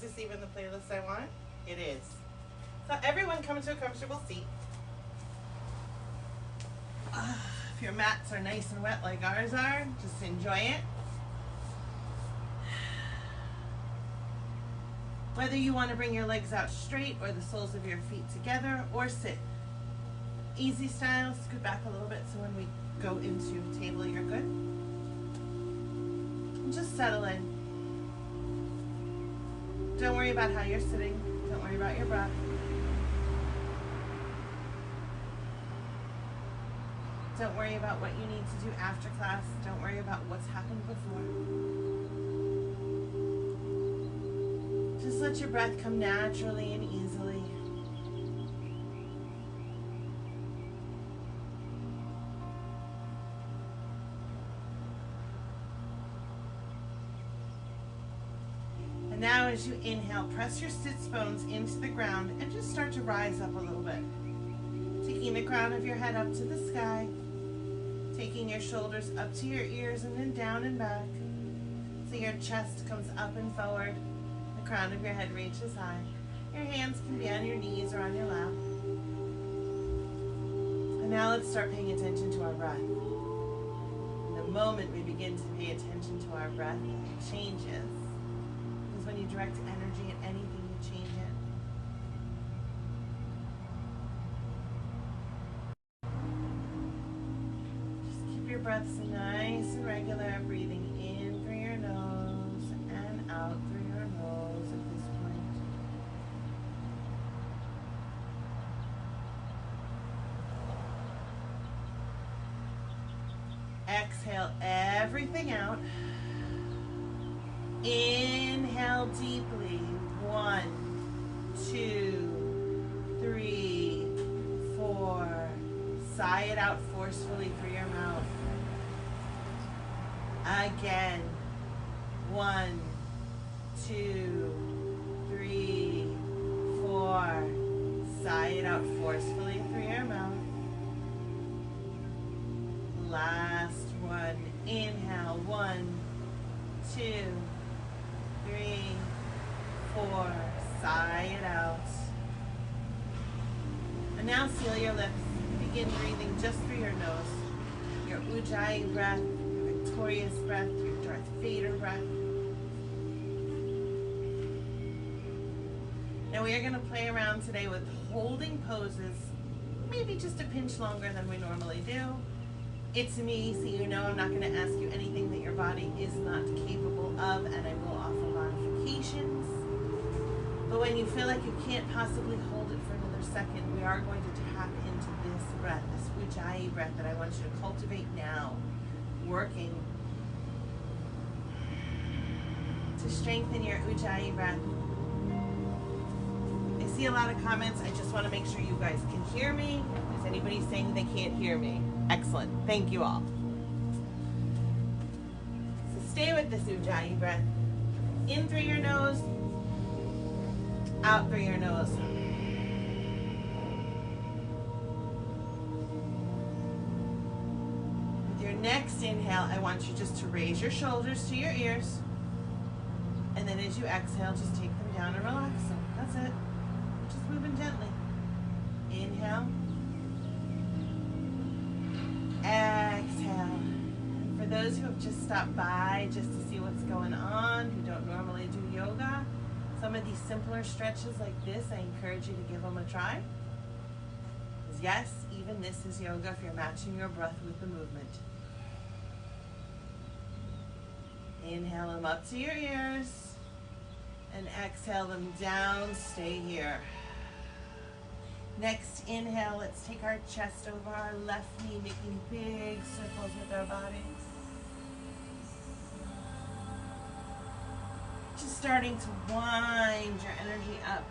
this even the playlist I want? It is. So everyone come to a comfortable seat. If your mats are nice and wet like ours are, just enjoy it. Whether you want to bring your legs out straight or the soles of your feet together or sit. Easy style, scoot back a little bit so when we go into table you're good. And just settle in. Don't worry about how you're sitting. Don't worry about your breath. Don't worry about what you need to do after class. Don't worry about what's happened before. Just let your breath come naturally and easily. And now as you inhale, press your sits bones into the ground and just start to rise up a little bit. Taking the crown of your head up to the sky. Taking your shoulders up to your ears and then down and back. So your chest comes up and forward. The crown of your head reaches high. Your hands can be on your knees or on your lap. And now let's start paying attention to our breath. And the moment we begin to pay attention to our breath, it changes. Because when you direct energy at anything, you change it. Breaths nice and regular, breathing in through your nose and out through your nose at this point. Exhale everything out. Inhale deeply. 1, 2, 3, 4. Sigh it out forcefully through your mouth. Again. 1, 2, 3, 4. Sigh it out forcefully through your mouth. Last one. Inhale. 1, 2, 3, 4. Sigh it out. And now seal your lips. Begin breathing just through your nose. Your Ujjayi breath. Victorious breath, your Darth Vader breath. Now we are going to play around today with holding poses, maybe just a pinch longer than we normally do. It's me, so you know I'm not going to ask you anything that your body is not capable of, and I will offer modifications. But when you feel like you can't possibly hold it for another second, we are going to tap into this breath, this Ujjayi breath that I want you to cultivate now. Working to strengthen your Ujjayi breath. I see a lot of comments. I just want to make sure you guys can hear me. Is anybody saying they can't hear me? Excellent. Thank you all. So stay with this Ujjayi breath. In through your nose, out through your nose. Next inhale, I want you just to raise your shoulders to your ears. And then as you exhale, just take them down and relax them. That's it. Just moving gently. Inhale. Exhale. And for those who have just stopped by just to see what's going on, who don't normally do yoga, some of these simpler stretches like this, I encourage you to give them a try. Because yes, even this is yoga if you're matching your breath with the movement. Inhale them up to your ears and exhale them down. Stay here. Next inhale, let's take our chest over our left knee, making big circles with our bodies. Just starting to wind your energy up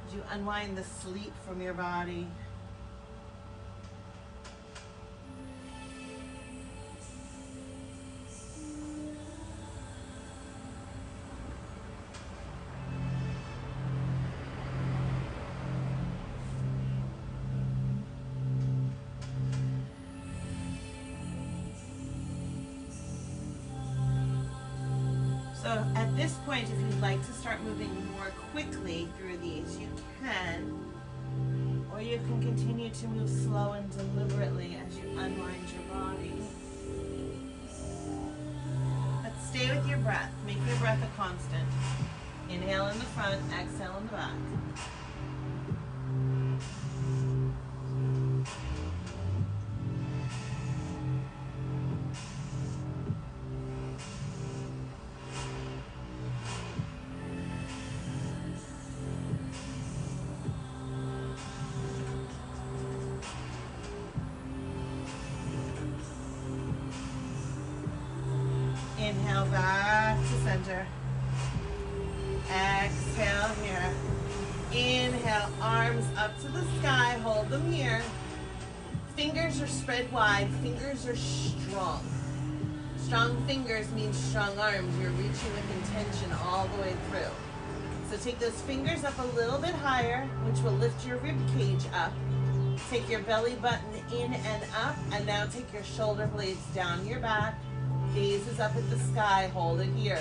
as you unwind the sleep from your body. So at this point, if you'd like to start moving more quickly through these, you can, or you can continue to move slow and deliberately as you unwind your body. But stay with your breath. Make your breath a constant. Inhale in the front, exhale in the back. Inhale back to center. Exhale here. Inhale, arms up to the sky. Hold them here. Fingers are spread wide. Fingers are strong. Strong fingers means strong arms. You're reaching with intention all the way through. So take those fingers up a little bit higher, which will lift your rib cage up. Take your belly button in and up, and now take your shoulder blades down your back. Gaze is up at the sky. Hold it here.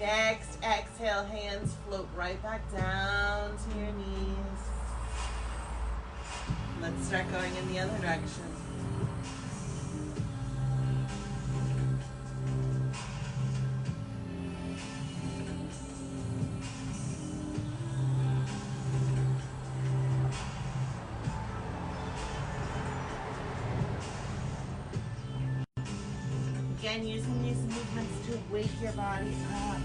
Next, exhale, hands float right back down to your knees. Let's start going in the other direction. Again, using these movements to wake your body up.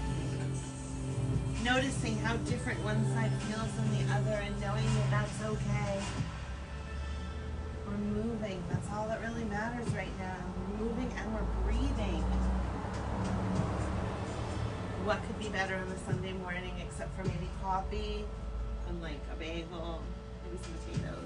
Noticing how different one side feels than the other and knowing that that's okay. We're moving. That's all that really matters right now. We're moving and we're breathing. What could be better on a Sunday morning except for maybe coffee and like a bagel, maybe some potatoes.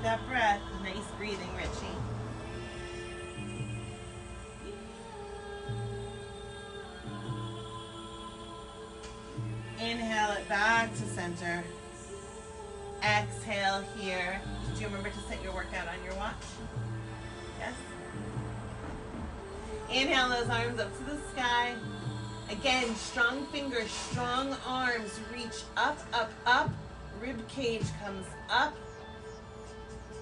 That breath, nice breathing, Richie. Inhale it back to center. Exhale here. Did you remember to set your workout on your watch? Yes? Inhale those arms up to the sky. Again, strong fingers, strong arms. Reach up, up, up. Rib cage comes up.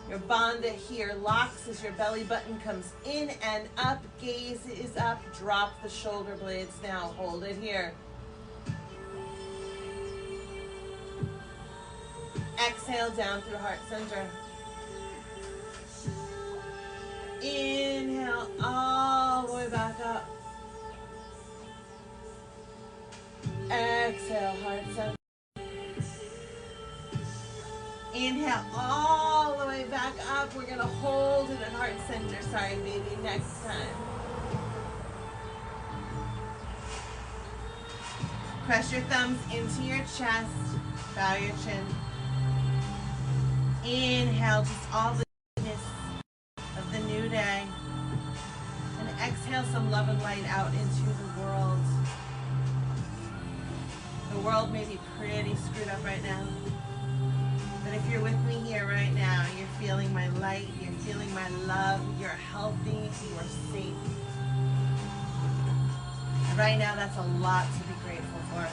Your bandha here locks as your belly button comes in and up. Gaze is up. Drop the shoulder blades now. Hold it here. Exhale down through heart center. Inhale all the way back up. Exhale, heart center. Inhale all the way back up. We're going to hold it at heart center. Sorry, baby. Next time. Press your thumbs into your chest. Bow your chin. Inhale just all the goodness of the new day. And exhale some love and light out into the world. The world may be pretty screwed up right now. But if you're with me here right now, you're feeling my light, you're feeling my love, you're healthy, you are safe. And right now, that's a lot to be grateful for.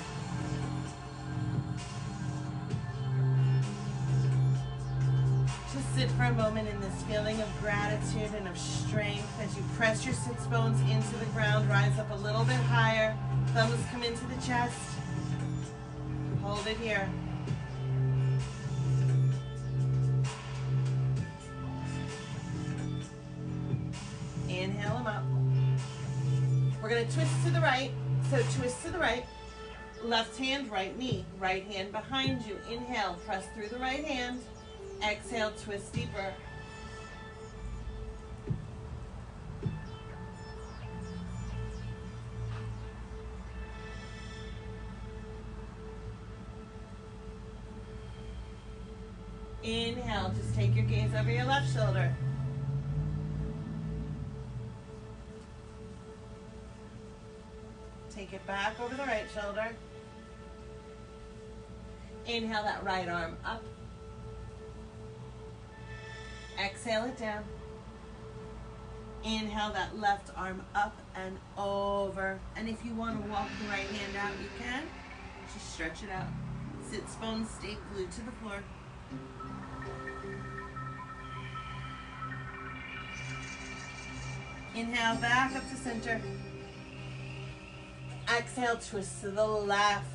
Just sit for a moment in this feeling of gratitude and of strength as you press your sits bones into the ground, rise up a little bit higher, thumbs come into the chest. Hold it here. Inhale them up. We're going to twist to the right. So twist to the right. Left hand, right knee. Right hand behind you. Inhale, press through the right hand. Exhale, twist deeper. Inhale, just take your gaze over your left shoulder. Take it back over the right shoulder. Inhale that right arm up. Exhale it down. Inhale that left arm up and over. And if you want to walk the right hand out, you can. Just stretch it out. Sits bones stay glued to the floor. Inhale back up to center. Exhale, twist to the left.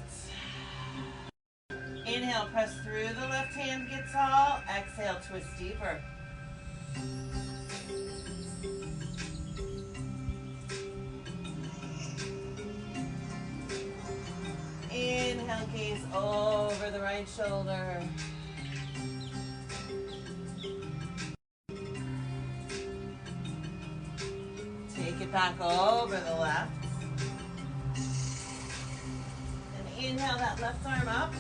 Inhale, press through the left hand, get tall. Exhale, twist deeper. Inhale, gaze over the right shoulder. Take it back over the left. And inhale that left arm up.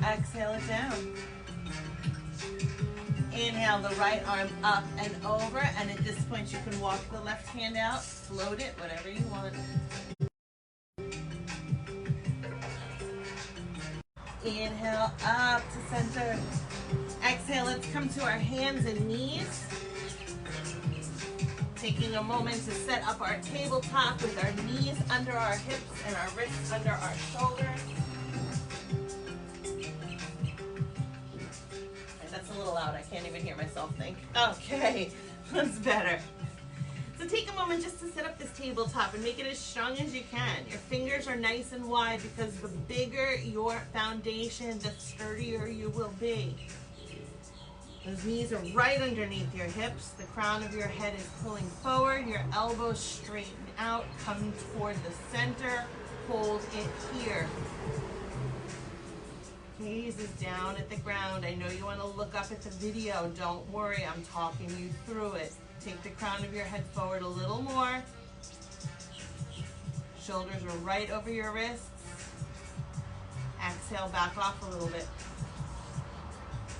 Exhale it down. Inhale the right arm up and over, and at this point you can walk the left hand out, float it, whatever you want. Inhale up to center. Exhale, let's come to our hands and knees. Taking a moment to set up our tabletop with our knees under our hips and our wrists under our shoulders. That's a little loud, I can't even hear myself think. Okay, that's better. So take a moment just to set up this tabletop and make it as strong as you can. Your fingers are nice and wide because the bigger your foundation, the sturdier you will be. Those knees are right underneath your hips. The crown of your head is pulling forward. Your elbows straighten out. Come toward the center. Hold it here. Gaze is down at the ground. I know you want to look up at the video. Don't worry, I'm talking you through it. Take the crown of your head forward a little more. Shoulders are right over your wrists. Exhale, back off a little bit.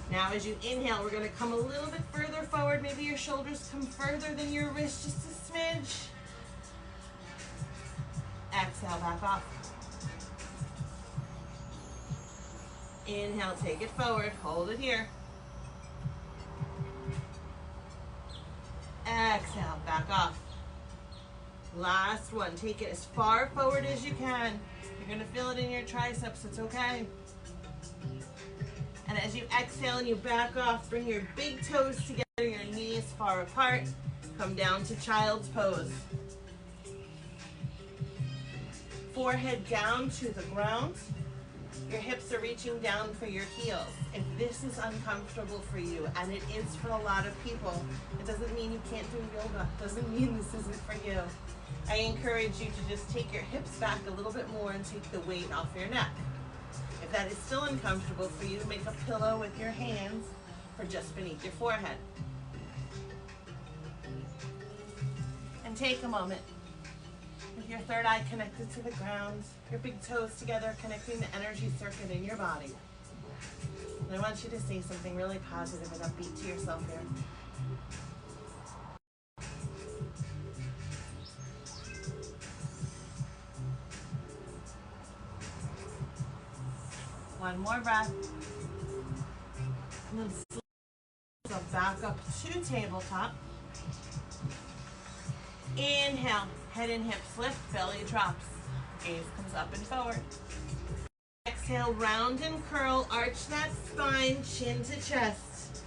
Now as you inhale, we're going to come a little bit further forward. Maybe your shoulders come further than your wrist, just a smidge. Exhale, back off. Inhale, take it forward, hold it here. Exhale, back off. Last one, take it as far forward as you can. You're going to feel it in your triceps, it's okay. And as you exhale and you back off, bring your big toes together, your knees far apart. Come down to child's pose. Forehead down to the ground. Your hips are reaching down for your heels. If this is uncomfortable for you, and it is for a lot of people, it doesn't mean you can't do yoga. It doesn't mean this isn't for you. I encourage you to just take your hips back a little bit more and take the weight off your neck. If that is still uncomfortable for you, make a pillow with your hands for just beneath your forehead. And take a moment with your third eye connected to the ground, your big toes together, connecting the energy circuit in your body. And I want you to say something really positive and upbeat to yourself here. One more breath. And then slowly back up to tabletop. Inhale, head and hips lift, belly drops. Gaze comes up and forward. Exhale, round and curl, arch that spine, chin to chest.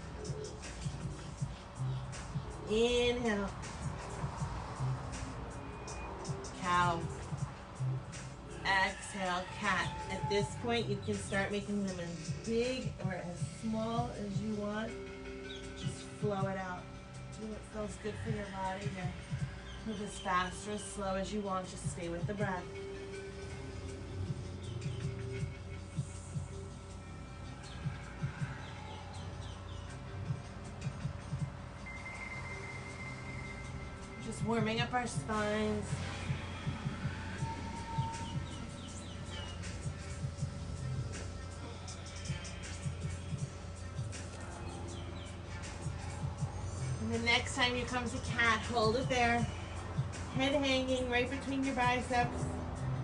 Inhale. Cow. Exhale, cat. At this point, you can start making them as big or as small as you want. Just flow it out. Do what feels good for your body here. Move as fast or as slow as you want. Just stay with the breath. Just warming up our spines. The next time you come to cat, hold it there. Head hanging right between your biceps.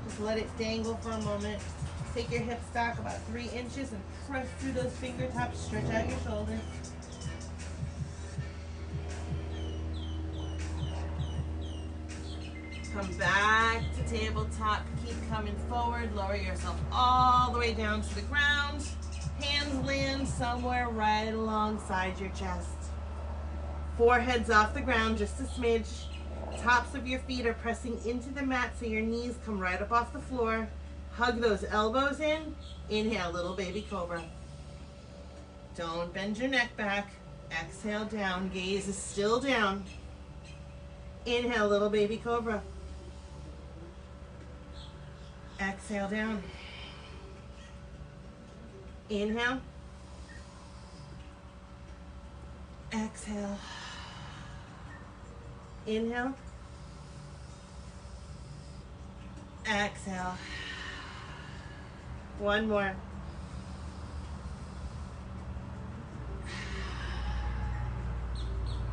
Just let it dangle for a moment. Take your hips back about 3 inches and press through those fingertips. Stretch out your shoulders. Come back to tabletop. Keep coming forward. Lower yourself all the way down to the ground. Hands land somewhere right alongside your chest. Forehead's off the ground just a smidge. Tops of your feet are pressing into the mat so your knees come right up off the floor. Hug those elbows in. Inhale, little baby cobra. Don't bend your neck back. Exhale down. Gaze is still down. Inhale, little baby cobra. Exhale down. Inhale. Exhale. Inhale. Exhale. One more.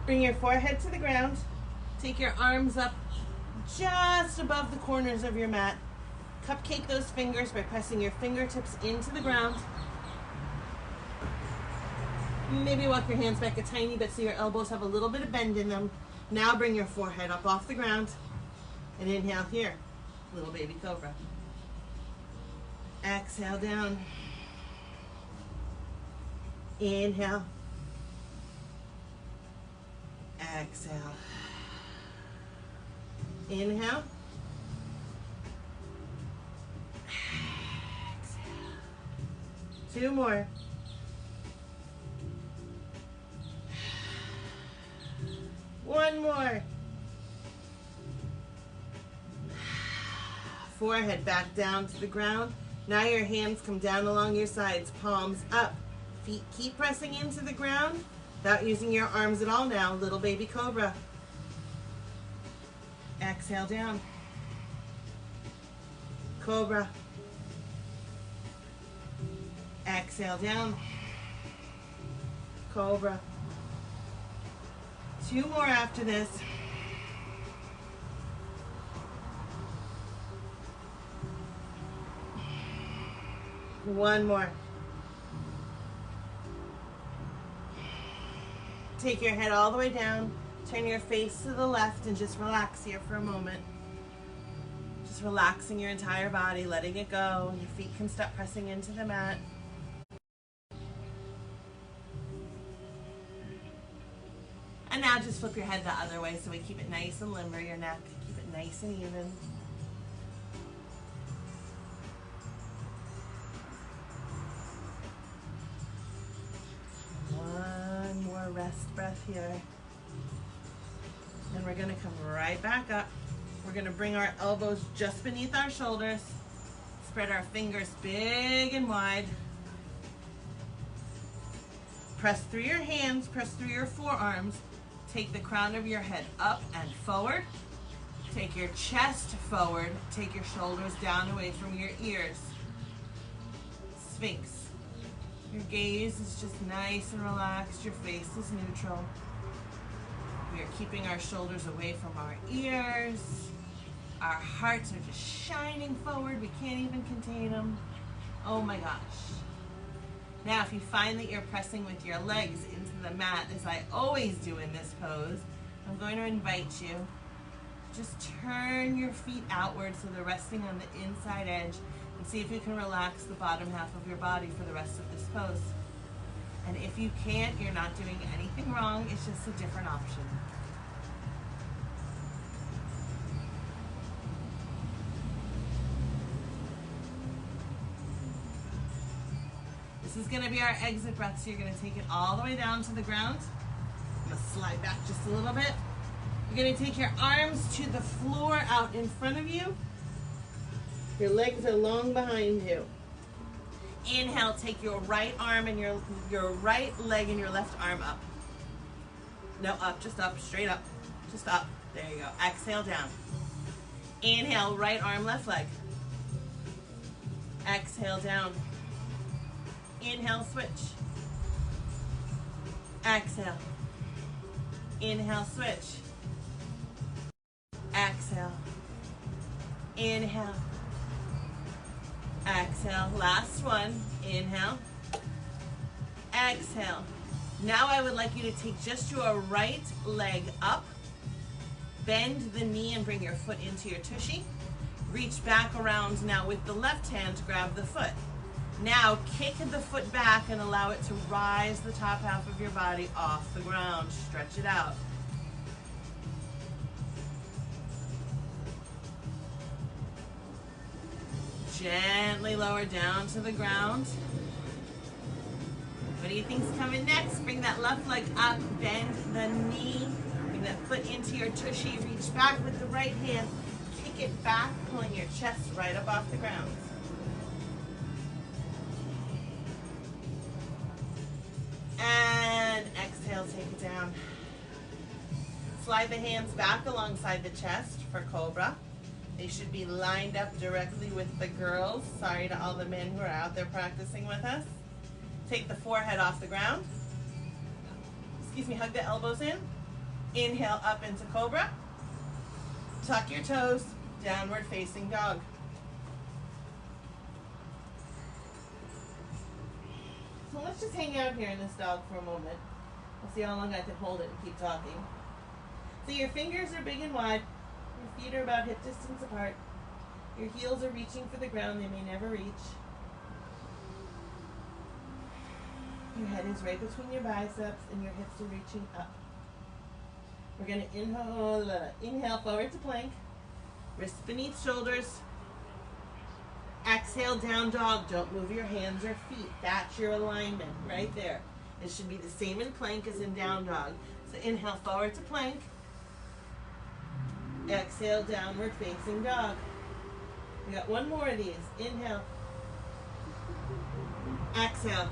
Bring your forehead to the ground. Take your arms up just above the corners of your mat. Cupcake those fingers by pressing your fingertips into the ground. Maybe walk your hands back a tiny bit so your elbows have a little bit of bend in them. Now bring your forehead up off the ground and inhale here, little baby cobra. Exhale down. Inhale. Exhale. Inhale. Exhale. 2 more. One more. Forehead back down to the ground. Now your hands come down along your sides, palms up. Feet keep pressing into the ground without using your arms at all now. Little baby cobra. Exhale down. Cobra. Exhale down. Cobra. 2 more after this. One more. Take your head all the way down. Turn your face to the left and just relax here for a moment. Just relaxing your entire body, letting it go. Your feet can stop pressing into the mat. And now just flip your head the other way so we keep it nice and limber, your neck. Keep it nice and even. One more rest breath here. And we're gonna come right back up. We're gonna bring our elbows just beneath our shoulders. Spread our fingers big and wide. Press through your hands, press through your forearms. Take the crown of your head up and forward. Take your chest forward. Take your shoulders down away from your ears. Sphinx. Your gaze is just nice and relaxed. Your face is neutral. We are keeping our shoulders away from our ears. Our hearts are just shining forward. We can't even contain them. Oh my gosh. Now, if you find that you're pressing with your legs into the mat, as I always do in this pose, I'm going to invite you to just turn your feet outward so they're resting on the inside edge, and see if you can relax the bottom half of your body for the rest of this pose. And if you can't, you're not doing anything wrong. It's just a different option. This is going to be our exit breath, so you're going to take it all the way down to the ground. I'm going to slide back just a little bit. You're going to take your arms to the floor out in front of you. Your legs are long behind you. Inhale, take your right arm and your right leg and your left arm up. No, up, just up, straight up, just up. There you go. Exhale down. Inhale, right arm, left leg. Exhale down. Inhale, switch. Exhale. Inhale, switch. Exhale. Inhale. Exhale. Last one. Inhale. Exhale. Now I would like you to take just your right leg up. Bend the knee and bring your foot into your tushy. Reach back around now with the left hand, grab the foot. Now kick the foot back and allow it to rise the top half of your body off the ground. Stretch it out. Gently lower down to the ground. What do you think's coming next? Bring that left leg up, bend the knee, bring that foot into your tushy, reach back with the right hand, kick it back, pulling your chest right up off the ground. And exhale, take it down. Slide the hands back alongside the chest for Cobra. They should be lined up directly with the girls. Sorry to all the men who are out there practicing with us. Take the forehead off the ground. Excuse me, hug the elbows in. Inhale up into Cobra. Tuck your toes, downward facing dog. So let's just hang out here in this dog for a moment. We'll see how long I can hold it and keep talking. So your fingers are big and wide. Your feet are about hip distance apart. Your heels are reaching for the ground. They may never reach. Your head is right between your biceps and your hips are reaching up. We're going to inhale forward to plank. Wrists beneath shoulders. Exhale, down dog. Don't move your hands or feet. That's your alignment right there. It should be the same in plank as in down dog. So inhale forward to plank. Exhale, downward facing dog. We got one more of these. Inhale. Exhale.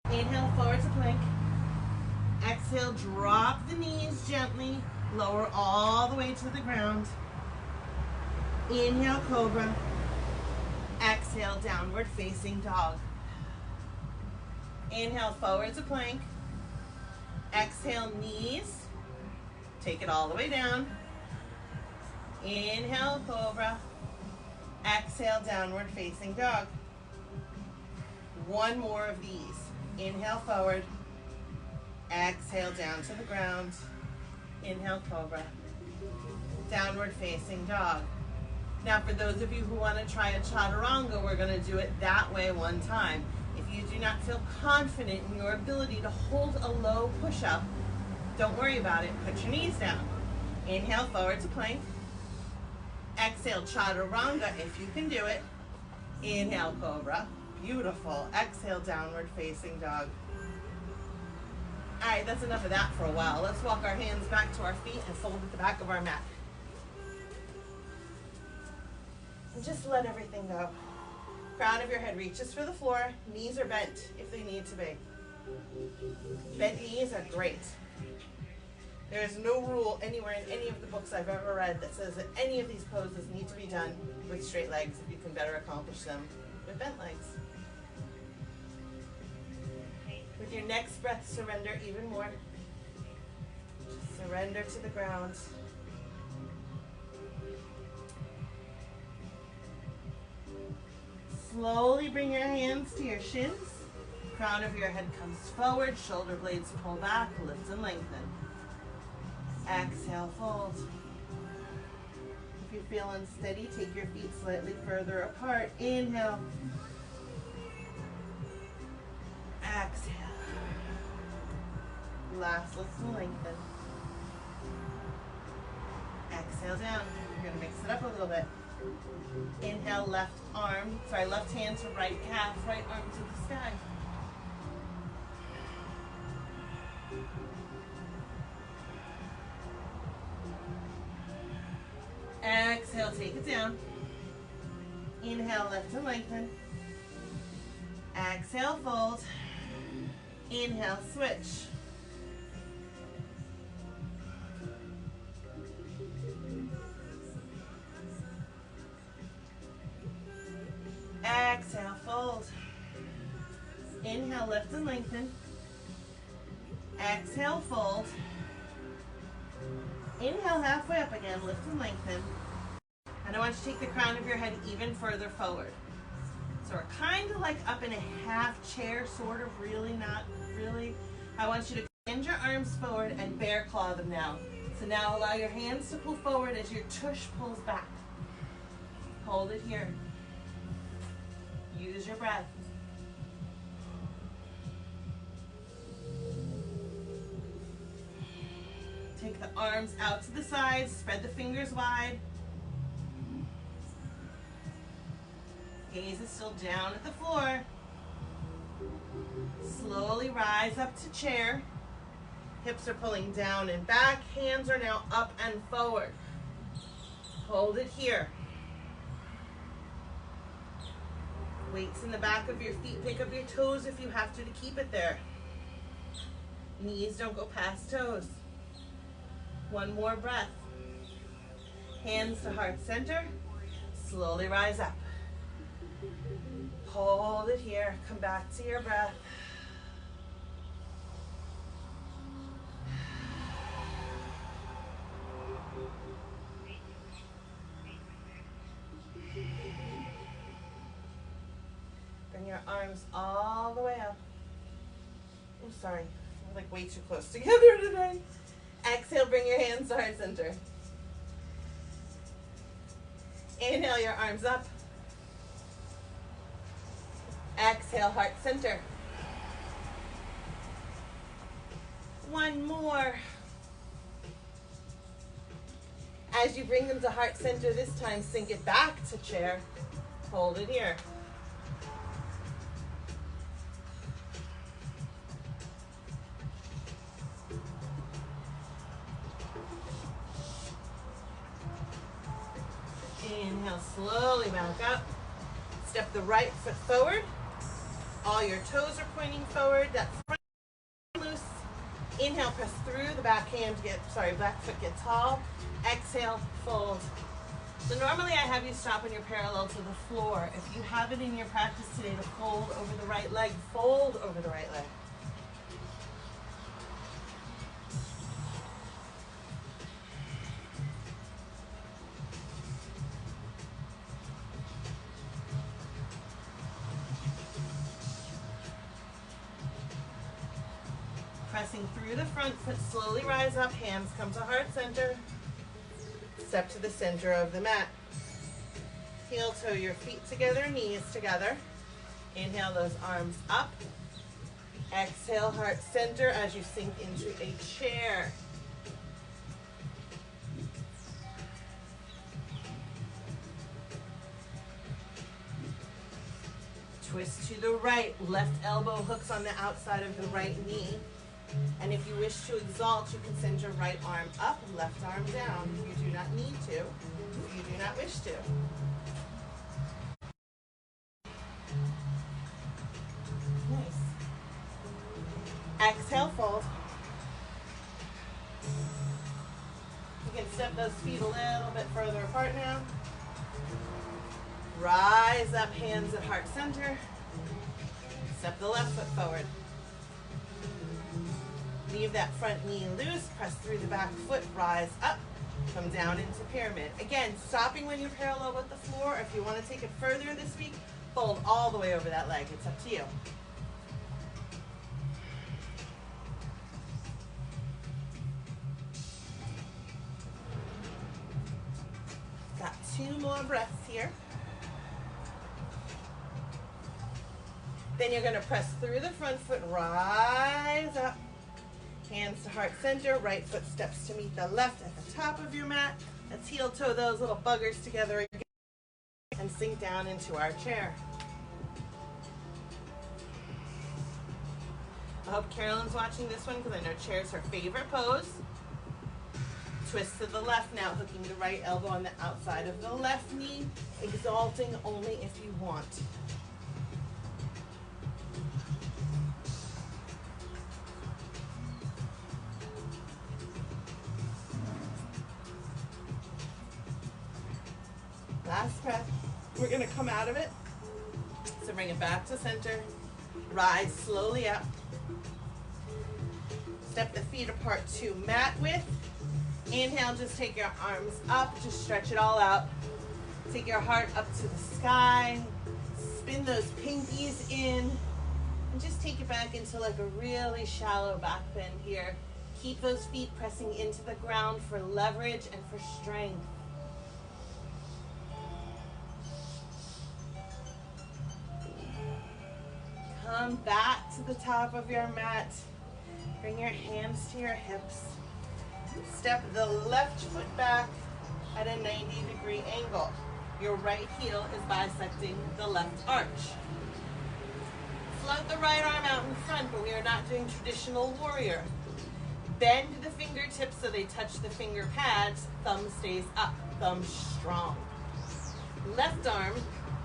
Inhale forward to plank. Exhale, drop the knees gently. Lower all the way to the ground. Inhale, Cobra. Exhale, downward facing dog. Inhale, forward to plank. Exhale, knees. Take it all the way down. Inhale, Cobra. Exhale, downward facing dog. One more of these. Inhale, forward. Exhale, down to the ground. Inhale, Cobra. Downward facing dog. Now for those of you who want to try a chaturanga, we're going to do it that way one time. If you do not feel confident in your ability to hold a low push-up, don't worry about it. Put your knees down. Inhale forward to plank. Exhale, chaturanga if you can do it. Inhale, Cobra. Beautiful. Exhale, downward facing dog. All right, that's enough of that for a while. Let's walk our hands back to our feet and fold at the back of our mat. And just let everything go. Crown of your head reaches for the floor. Knees are bent if they need to be. Bent knees are great. There is no rule anywhere in any of the books I've ever read that says that any of these poses need to be done with straight legs if you can better accomplish them with bent legs. With your next breath, surrender even more. Surrender to the ground. Slowly bring your hands to your shins. Crown of your head comes forward, shoulder blades pull back, lift and lengthen. Exhale, fold. If you feel unsteady, take your feet slightly further apart. Inhale. Exhale. Last, lift and lengthen. Exhale down. You're going to mix it up a little bit. Inhale, left hand to right calf, right arm to the sky. Exhale, take it down. Inhale, lift and lengthen. Exhale, fold. Inhale, switch. Exhale, fold. Inhale, lift and lengthen. Exhale, fold. Inhale, halfway up again, lift and lengthen. And I want you to take the crown of your head even further forward. So we're kind of like up in a half chair, sort of, really, not really. I want you to bend your arms forward and bear claw them now. So now allow your hands to pull forward as your tush pulls back. Hold it here. Use your breath. Take the arms out to the sides, spread the fingers wide. Gaze is still down at the floor. Slowly rise up to chair. Hips are pulling down and back. Hands are now up and forward. Hold it here. Weights in the back of your feet. Pick up your toes if you have to keep it there. Knees don't go past toes. One more breath. Hands to heart center. Slowly rise up. Hold it here. Come back to your breath. Bring your arms all the way up. Oh, sorry. We're like way too close together today. Exhale, bring your hands to heart center. Inhale, your arms up. Exhale, heart center. One more. As you bring them to heart center this time, sink it back to chair. Hold it here. Inhale, slowly back up. Step the right foot forward. All your toes are pointing forward. That front loose. Inhale, press through the back foot get tall. Exhale, fold. So normally I have you stop when you're parallel to the floor. If you have it in your practice today to fold over the right leg, fold over the right leg. Pressing through the front foot, slowly rise up, hands come to heart center. Step to the center of the mat. Heel toe your feet together, knees together. Inhale those arms up. Exhale, heart center as you sink into a chair. Twist to the right, left elbow hooks on the outside of the right knee. And if you wish to exalt, you can send your right arm up, left arm down. You do not need to, if you do not wish to. Nice. Exhale, fold. You can step those feet a little bit further apart now. Rise up, hands at heart center. Step the left foot forward. Leave that front knee loose, press through the back foot, rise up, come down into pyramid. Again, stopping when you're parallel with the floor. If you want to take it further this week, fold all the way over that leg. It's up to you. Got 2 more breaths here. Then you're going to press through the front foot, rise up. Hands to heart center, right foot steps to meet the left at the top of your mat. Let's heel toe those little buggers together again and sink down into our chair. I hope Carolyn's watching this one because I know chair's her favorite pose. Twist to the left now, hooking the right elbow on the outside of the left knee, exalting only if you want. Last breath. We're going to come out of it. So bring it back to center. Rise slowly up. Step the feet apart to mat width. Inhale, just take your arms up, just stretch it all out. Take your heart up to the sky. Spin those pinkies in. And just take it back into like a really shallow back bend here. Keep those feet pressing into the ground for leverage and for strength. Come back to the top of your mat. Bring your hands to your hips. Step the left foot back at a 90-degree angle. Your right heel is bisecting the left arch. Float the right arm out in front, but we are not doing traditional warrior. Bend the fingertips so they touch the finger pads. Thumb stays up, thumb strong. Left arm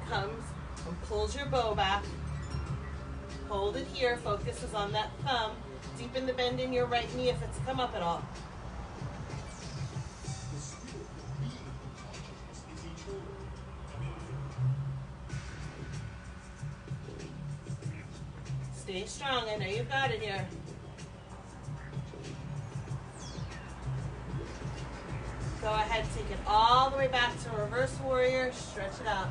comes and pulls your bow back. Hold it here, focuses on that thumb. Deepen the bend in your right knee if it's come up at all. Stay strong, I know you've got it here. Go ahead, take it all the way back to reverse warrior, stretch it out.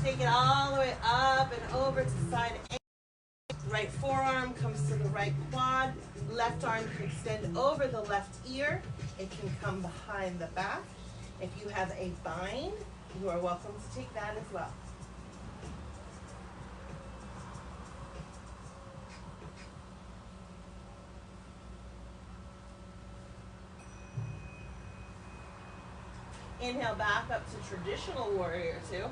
Take it all the way up and over to side angle. Right forearm comes to the right quad. Left arm can extend over the left ear. It can come behind the back. If you have a bind, you are welcome to take that as well. Inhale back up to traditional warrior two.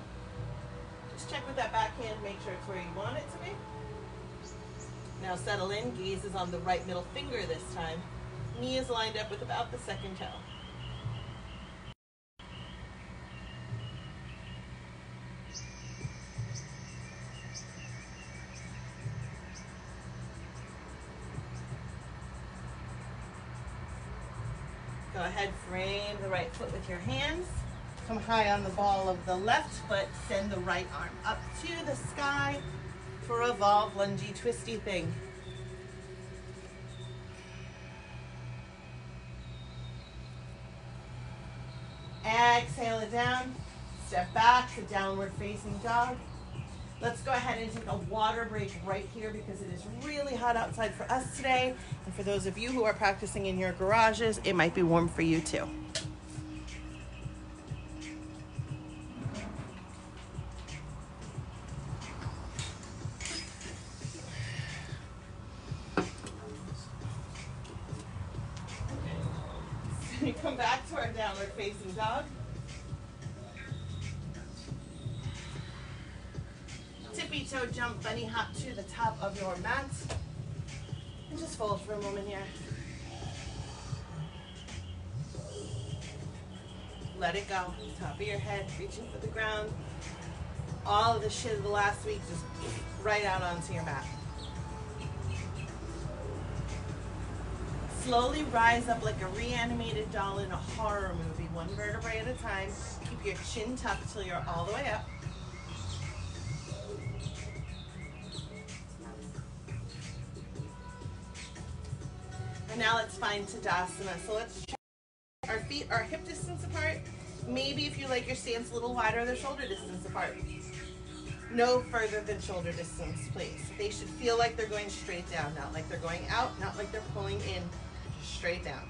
Just check with that back hand, make sure it's where you want it to be. Now settle in, gaze is on the right middle finger this time. Knee is lined up with about the second toe. Go ahead, frame the right foot with your hands. Come high on the ball of the left foot. Send the right arm up to the sky for a evolve lungy twisty thing. Exhale it down. Step back to downward facing dog. Let's go ahead and take a water break right here because it is really hot outside for us today. And for those of you who are practicing in your garages, it might be warm for you too. You come back to our downward facing dog. Tippy toe jump, bunny hop to the top of your mat. And just fold for a moment here. Let it go. Top of your head, reaching for the ground. All of the shit of the last week just right out onto your mat. Slowly rise up like a reanimated doll in a horror movie, one vertebrae at a time. Keep your chin tucked till you're all the way up. And now let's find Tadasana. So let's check. Our feet are hip distance apart. Maybe if you like your stance a little wider, they're shoulder distance apart. No further than shoulder distance, please. They should feel like they're going straight down, not like they're going out, not like they're pulling in. Straight down.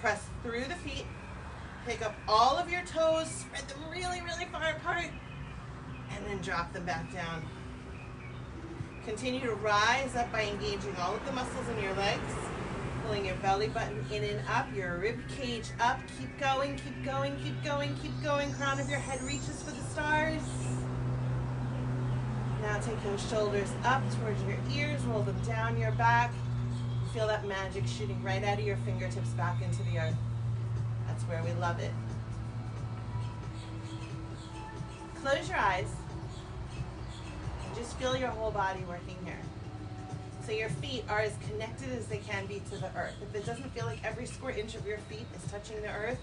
Press through the feet. Pick up all of your toes, spread them really, really far apart, and then drop them back down. Continue to rise up by engaging all of the muscles in your legs, pulling your belly button in and up, your rib cage up. Keep going, keep going, keep going, keep going. Crown of your head reaches for the stars. Now take your shoulders up towards your ears, roll them down your back. Feel that magic shooting right out of your fingertips back into the earth. That's where we love it. Close your eyes. And just feel your whole body working here. So your feet are as connected as they can be to the earth. If it doesn't feel like every square inch of your feet is touching the earth,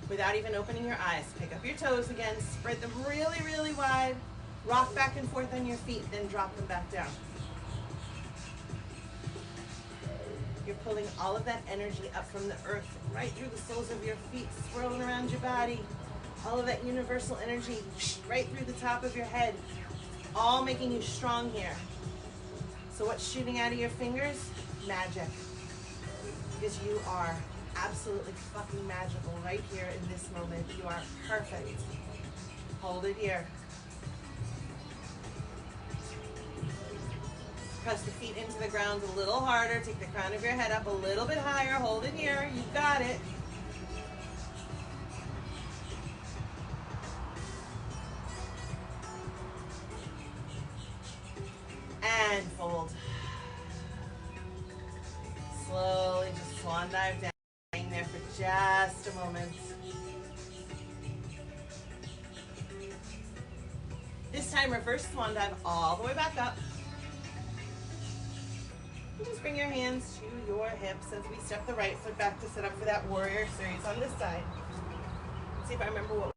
without even opening your eyes, pick up your toes again, spread them really, really wide, rock back and forth on your feet, then drop them back down. You're pulling all of that energy up from the earth, right through the soles of your feet, swirling around your body. All of that universal energy, right through the top of your head, all making you strong here. So what's shooting out of your fingers? Magic. Because you are absolutely fucking magical right here in this moment. You are perfect. Hold it here. Press the feet into the ground a little harder. Take the crown of your head up a little bit higher. Hold it here. You've got it. And fold. Slowly just swan dive down. Staying there for just a moment. This time reverse swan dive all the way back up. And just bring your hands to your hips as we step the right foot back to set up for that warrior series on this side. Let's see if I remember what.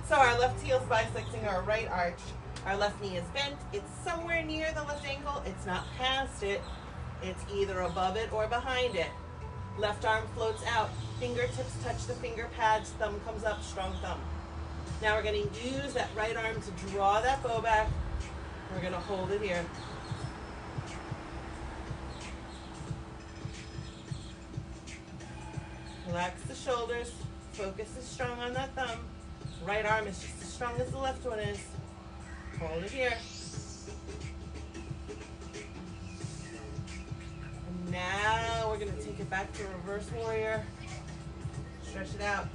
So our left heel is bisecting our right arch. Our left knee is bent. It's somewhere near the left ankle. It's not past it. It's either above it or behind it. Left arm floats out. Fingertips touch the finger pads. Thumb comes up. Strong thumb. Now we're going to use that right arm to draw that bow back. We're going to hold it here. Relax the shoulders. Focus is strong on that thumb. Right arm is just as strong as the left one is. Hold it here. And now we're going to take it back to reverse warrior. Stretch it out.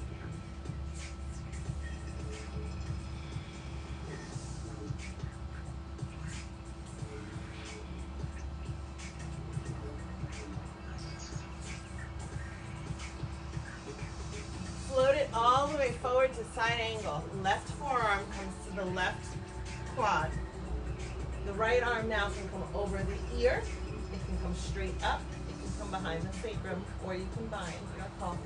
Float it all the way forward to side angle. Left forearm comes to the left quad. The right arm now can come over the ear. It can come straight up. It can come behind the sacrum, or you can bind. Your call.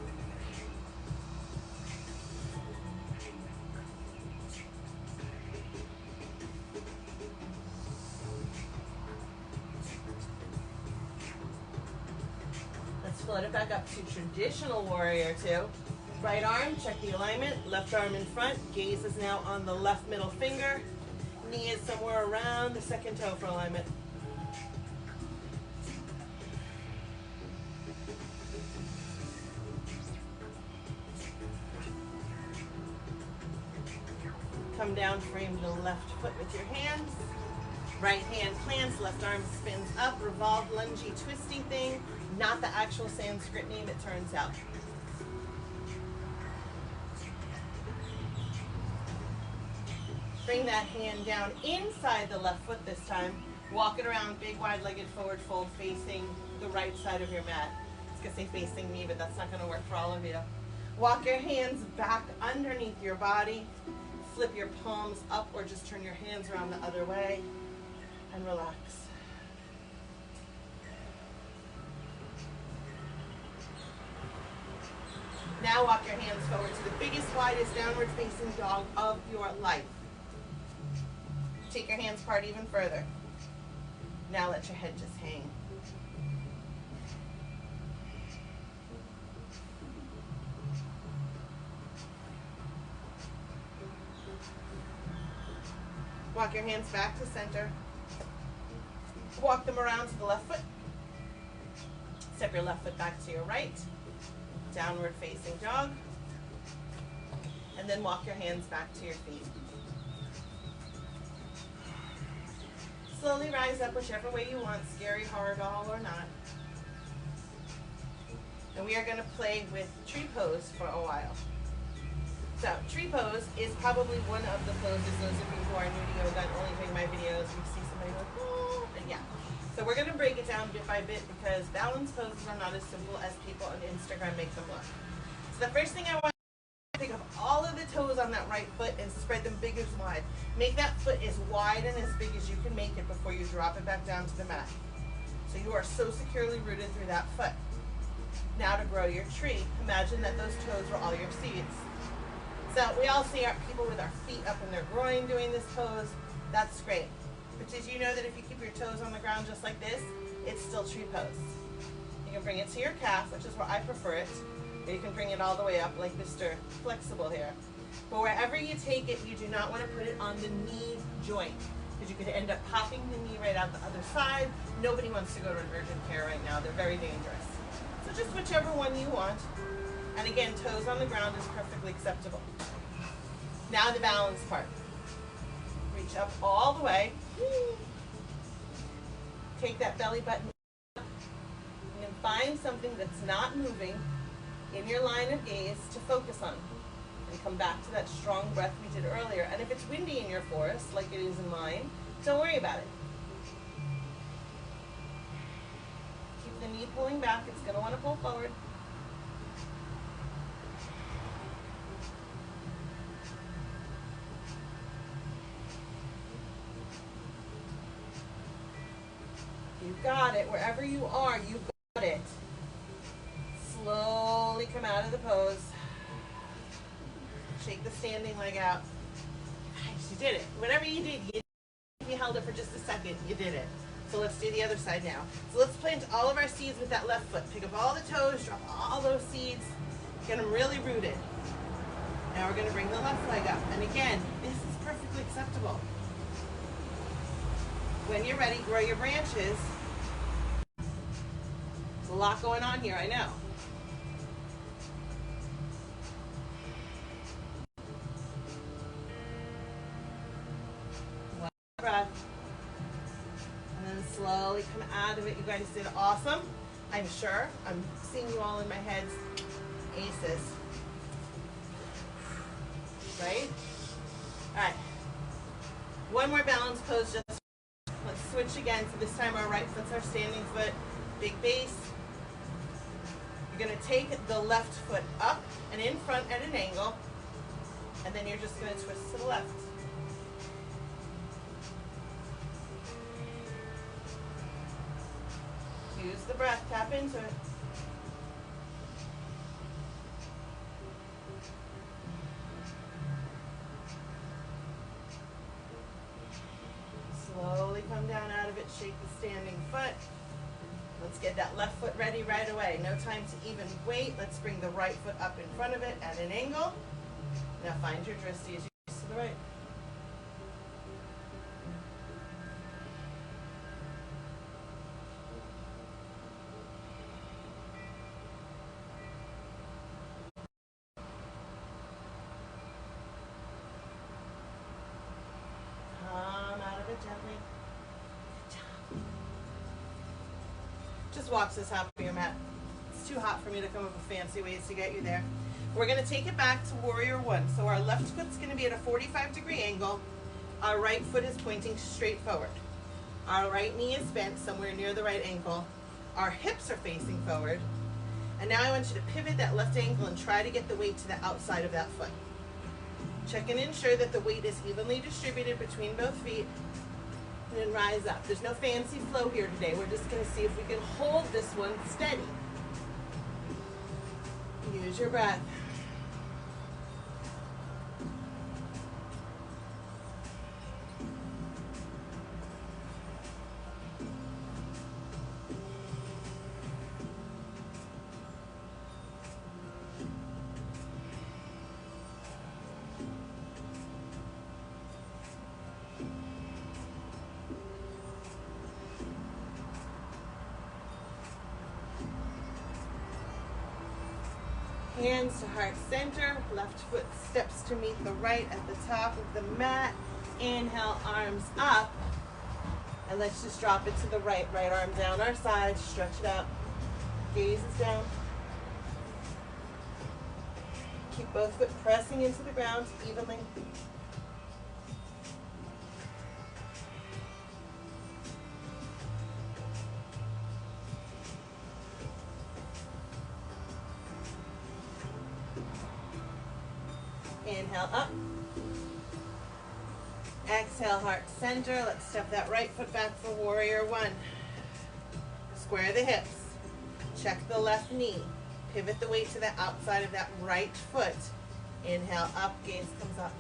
Let's float it back up to traditional warrior two. Right arm, check the alignment. Left arm in front. Gaze is now on the left middle finger. Knee is somewhere around the second toe for alignment. Come down, frame the left foot with your hands. Right hand plants, left arm spins up, revolve, lungy, twisty thing. Not the actual Sanskrit name, it turns out. Bring that hand down inside the left foot this time. Walk it around, big wide-legged forward fold facing the right side of your mat. It's gonna say facing me, but that's not gonna work for all of you. Walk your hands back underneath your body. Flip your palms up or just turn your hands around the other way and relax. Now walk your hands forward to the biggest, widest downward facing dog of your life. Take your hands apart even further. Now let your head just hang. Walk your hands back to center. Walk them around to the left foot. Step your left foot back to your right. Downward facing dog. And then walk your hands back to your feet. Slowly rise up whichever way you want, scary horror doll or not. And we are going to play with tree pose for a while. So tree pose is probably one of the poses, those of you who are new to yoga and only take my videos, you see somebody like, oh, and yeah. So we're going to break it down bit by bit because balance poses are not as simple as people on Instagram make them look. So the first thing I want you to pick up all of the toes on that right foot and spread them big as wide. Make that foot as wide and as big as you can make it before you drop it back down to the mat. So you are so securely rooted through that foot. Now to grow your tree, imagine that those toes were all your seeds. So we all see our people with our feet up in their groin doing this pose. That's great. But did you know that if you keep your toes on the ground just like this, it's still tree pose? You can bring it to your calf, which is where I prefer it, or you can bring it all the way up like Mr. Flexible here. But wherever you take it, you do not want to put it on the knee joint, because you could end up popping the knee right out the other side. Nobody wants to go to an urgent care right now. They're very dangerous. So just whichever one you want. And again, toes on the ground is perfectly acceptable. Now the balance part. Reach up all the way. Take that belly button up and find something that's not moving in your line of gaze to focus on. And come back to that strong breath we did earlier. And if it's windy in your forest, like it is in mine, don't worry about it. Keep the knee pulling back. It's going to want to pull forward. You got it. Wherever you are, you got it. Slowly come out of the pose. Shake the standing leg out. Nice, you did it. Whatever you did, you held it for just a second. You did it. So let's do the other side now. So let's plant all of our seeds with that left foot. Pick up all the toes, drop all those seeds. Get them really rooted. Now we're going to bring the left leg up. And again, this is perfectly acceptable. When you're ready, grow your branches. There's a lot going on here, I know. One breath. And then slowly come out of it. You guys did awesome. I'm sure. I'm seeing you all in my head. Aces. Right? All right. One more balance pose. Just let's switch again. So this time our right foot's our standing foot. Big base. You're going to take the left foot up and in front at an angle. And then you're just going to twist to the left. Use the breath. Tap into it. Slowly come down out of it, shake the standing foot. Let's get that left foot ready right away. No time to even wait. Let's bring the right foot up in front of it at an angle. Now find your dristy as you twist to the right. Gently. Just watch this hop for your mat. It's too hot for me to come up with fancy ways to get you there. We're going to take it back to Warrior One. So our left foot's going to be at a 45-degree angle. Our right foot is pointing straight forward. Our right knee is bent somewhere near the right ankle. Our hips are facing forward. And now I want you to pivot that left ankle and try to get the weight to the outside of that foot. Check and ensure that the weight is evenly distributed between both feet. And then rise up. There's no fancy flow here today. We're just going to see if we can hold this one steady. Use your breath. Hands to heart center, left foot steps to meet the right at the top of the mat. Inhale, arms up. And let's just drop it to the right. Right arm down our side, stretch it out. Gaze is down. Keep both foot pressing into the ground evenly. Inhale up. Exhale, heart center. Let's step that right foot back for warrior one. Square the hips. Check the left knee. Pivot the weight to the outside of that right foot. Inhale up, gaze comes up.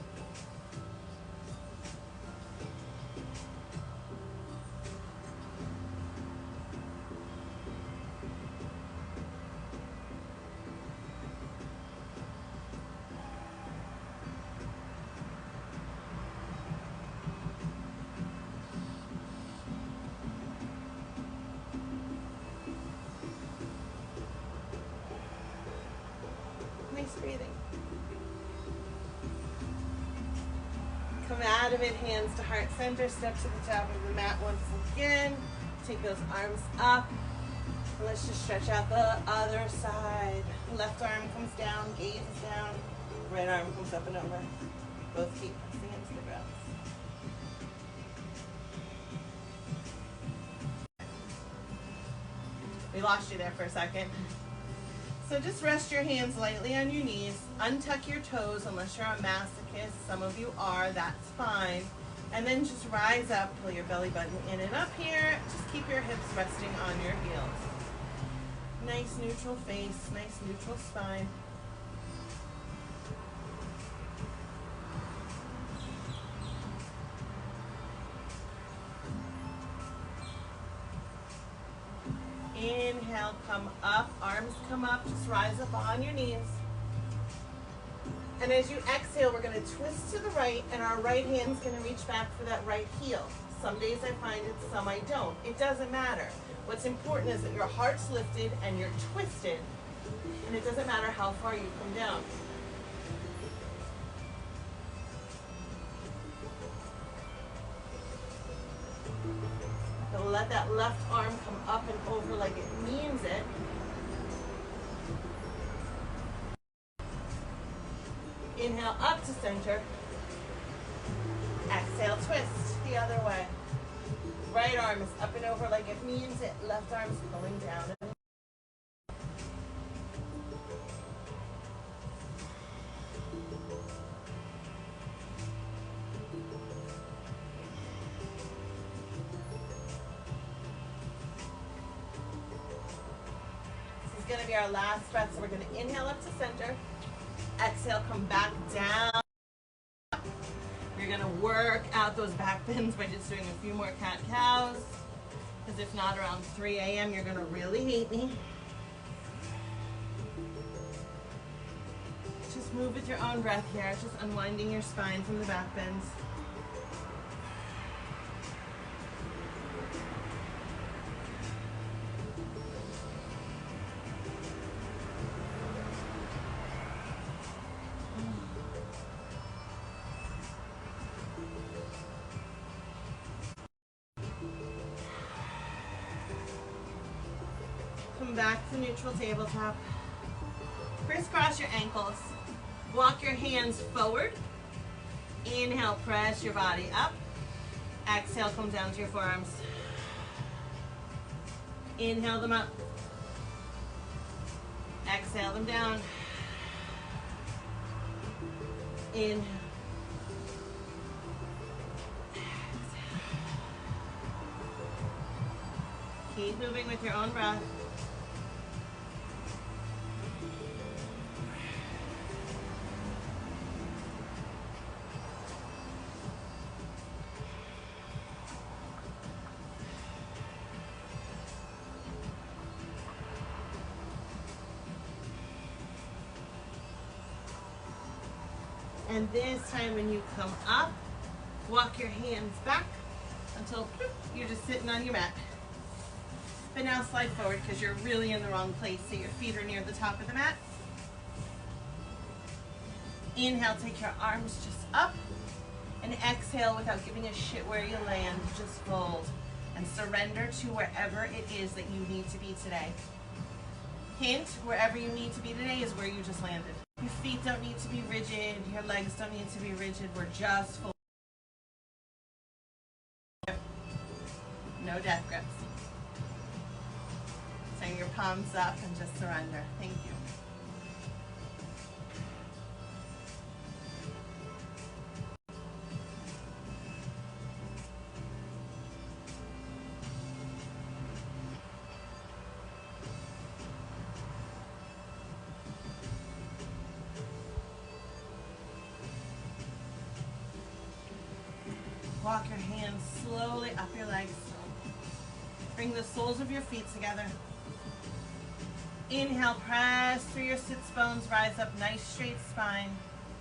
Nice breathing. Come out of it, hands to heart center, step to the top of the mat once again. Take those arms up. And let's just stretch out the other side. Left arm comes down, gaze down. Right arm comes up and over. Both feet pressing into the ground. We lost you there for a second. So just rest your hands lightly on your knees. Untuck your toes unless you're a masochist. Some of you are, that's fine. And then just rise up, pull your belly button in and up here. Just keep your hips resting on your heels. Nice neutral face, nice neutral spine. Inhale, come up, arms come up, just rise up on your knees. And as you exhale, we're going to twist to the right, and our right hand's going to reach back for that right heel. Some days I find it, some I don't. It doesn't matter. What's important is that your heart's lifted and you're twisted, and it doesn't matter how far you come down. So let that left arm come up and over like it means it. Inhale up to center. Exhale, twist the other way. Right arm is up and over like it means it. Left arm is pulling down. This is going to be our last breath, so we're going to inhale up to center. Exhale, come back down. You're going to work out those back bends by just doing a few more cat-cows. Because if not, around 3 a.m., you're going to really hate me. Just move with your own breath here. Just unwinding your spine from the back bends. Back to neutral tabletop. Crisscross your ankles. Walk your hands forward. Inhale, press your body up. Exhale, come down to your forearms. Inhale them up. Exhale them down. Inhale. Keep moving with your own breath. And this time when you come up, walk your hands back until you're just sitting on your mat. But now slide forward because you're really in the wrong place. So your feet are near the top of the mat. Inhale, take your arms just up. And exhale without giving a shit where you land. Just fold and surrender to wherever it is that you need to be today. Hint, wherever you need to be today is where you just landed. Your feet don't need to be rigid. Your legs don't need to be rigid. We're just full. No death grips. Send your palms up and just surrender. Thank you. Walk your hands slowly up your legs. Bring the soles of your feet together. Inhale, press through your sits bones, rise up, nice straight spine.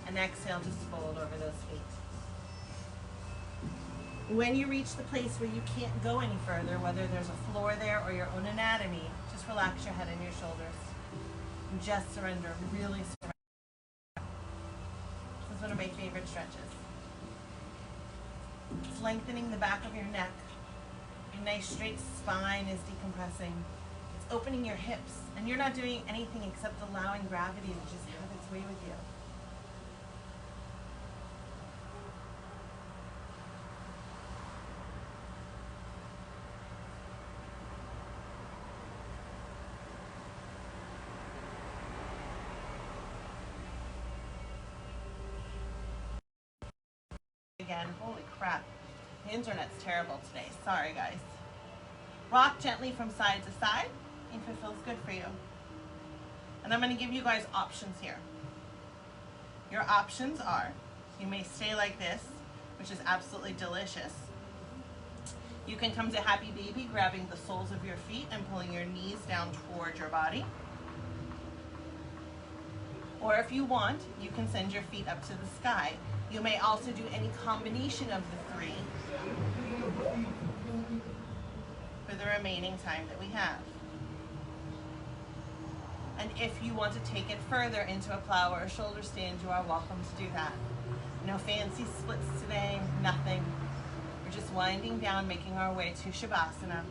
And exhale, just fold over those feet. When you reach the place where you can't go any further, whether there's a floor there or your own anatomy, just relax your head and your shoulders. And just surrender, really surrender. This is one of my favorite stretches. It's lengthening the back of your neck. Your nice straight spine is decompressing. It's opening your hips, and you're not doing anything except allowing gravity to just have its way with you. Again, holy crap. The internet's terrible today. Sorry, guys. Rock gently from side to side if it feels good for you. And I'm going to give you guys options here. Your options are, you may stay like this, which is absolutely delicious. You can come to Happy Baby, grabbing the soles of your feet and pulling your knees down toward your body. Or if you want, you can send your feet up to the sky. You may also do any combination of the three for the remaining time that we have. And if you want to take it further into a plow or a shoulder stand, you are welcome to do that. No fancy splits today, nothing. We're just winding down, making our way to Shavasana.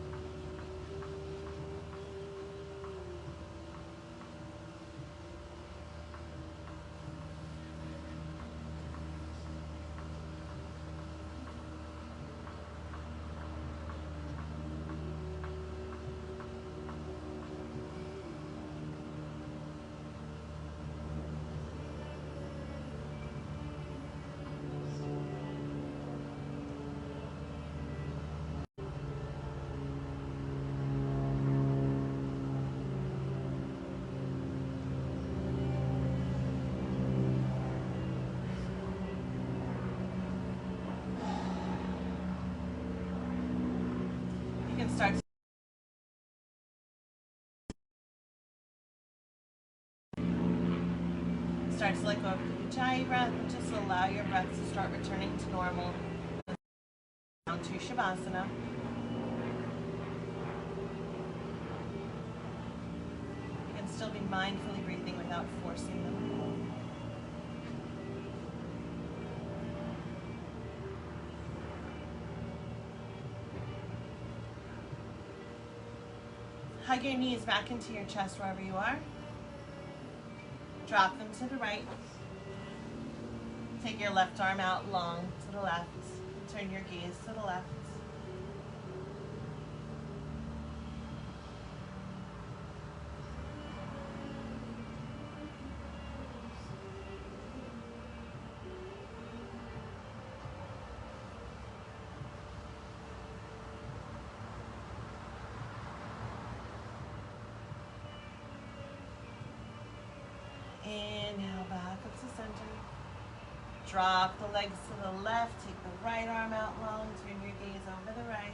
You can start to let go of the Ujjayi breath and just allow your breath to start returning to normal. Down to Shavasana. You can still be mindfully breathing without forcing them. Hug your knees back into your chest wherever you are. Drop them to the right. Take your left arm out long to the left. Turn your gaze to the left. Inhale back up to center. Drop the legs to the left. Take the right arm out long. Turn your gaze over the right.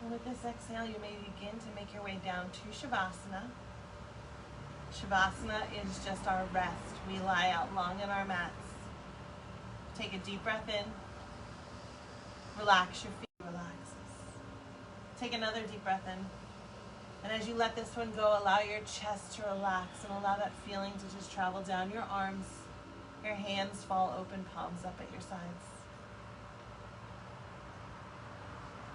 And with this exhale, you may begin to make your way down to Shavasana. Shavasana is just our rest. We lie out long on our mats. Take a deep breath in. Relax your feet, relaxes. Take another deep breath in. And as you let this one go, allow your chest to relax and allow that feeling to just travel down your arms. Your hands fall open, palms up at your sides.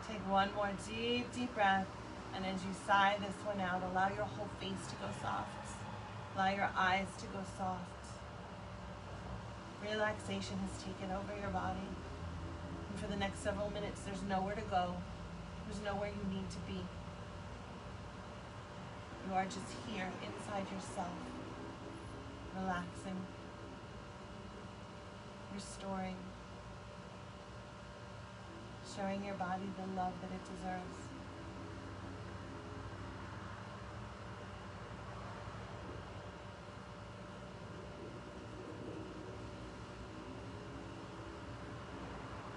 Take one more deep, deep breath. And as you sigh this one out, allow your whole face to go soft. Allow your eyes to go soft. Relaxation has taken over your body. And for the next several minutes, there's nowhere to go. There's nowhere you need to be. You are just here inside yourself, relaxing. restoring, showing your body the love that it deserves.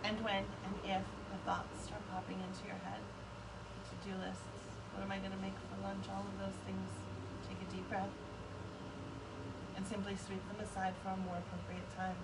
And when and if the thoughts start popping into your head, to-do lists, what am I going to make for lunch, all of those things, take a deep breath and simply sweep them aside for a more appropriate time.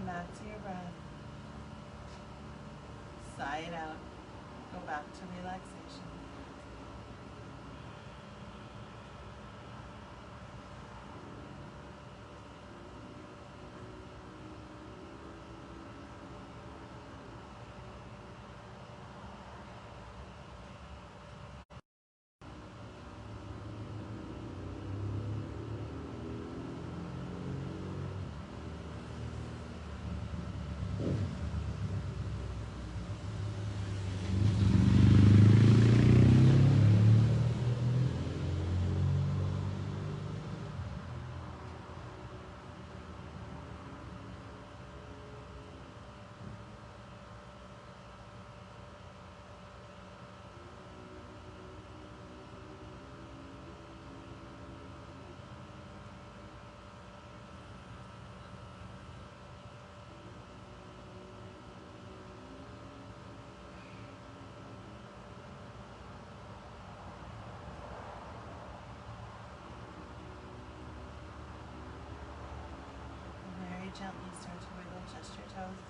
Back to your breath. Sigh it out. Go back to relaxation. Gently start to wiggle just your toes.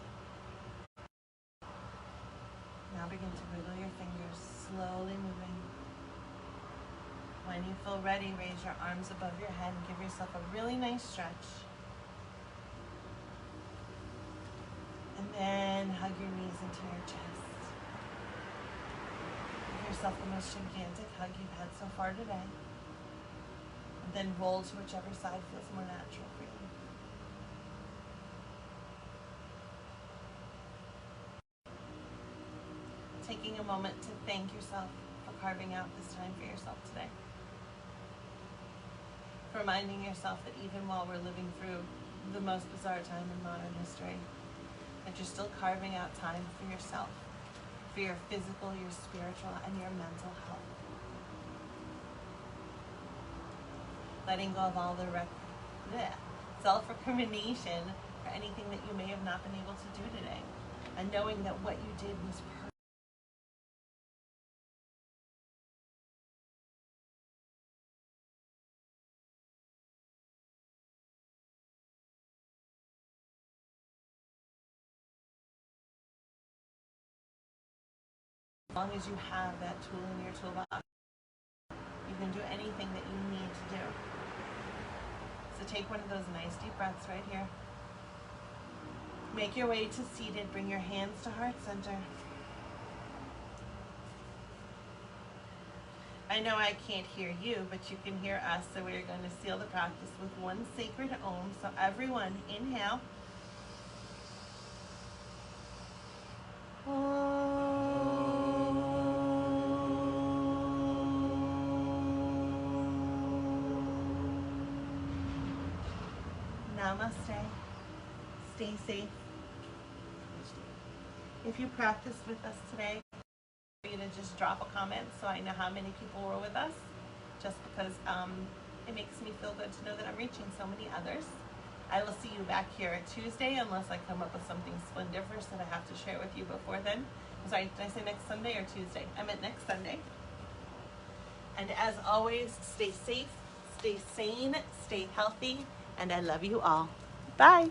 Now begin to wiggle your fingers, slowly moving. When you feel ready, raise your arms above your head and give yourself a really nice stretch. And then hug your knees into your chest. Give yourself the most gigantic hug you've had so far today. And then roll to whichever side feels more natural for you. Taking a moment to thank yourself for carving out this time for yourself today. For reminding yourself that even while we're living through the most bizarre time in modern history, that you're still carving out time for yourself, for your physical, your spiritual, and your mental health. Letting go of all the self-recrimination for anything that you may have not been able to do today. And knowing that what you did was perfect. As long as you have that tool in your toolbox, you can do anything that you need to do. So take one of those nice deep breaths right here. Make your way to seated. Bring your hands to heart center. I know I can't hear you, but you can hear us, so we're going to seal the practice with one sacred Om. So everyone, inhale. Namaste. Stay safe. If you practiced with us today, I'm going to just drop a comment so I know how many people were with us, just because it makes me feel good to know that I'm reaching so many others. I will see you back here Tuesday unless I come up with something splendiferous that I have to share with you before then. I'm sorry, did I say next Sunday or Tuesday? I meant next Sunday. And as always, stay safe, stay sane, stay healthy, and I love you all. Bye.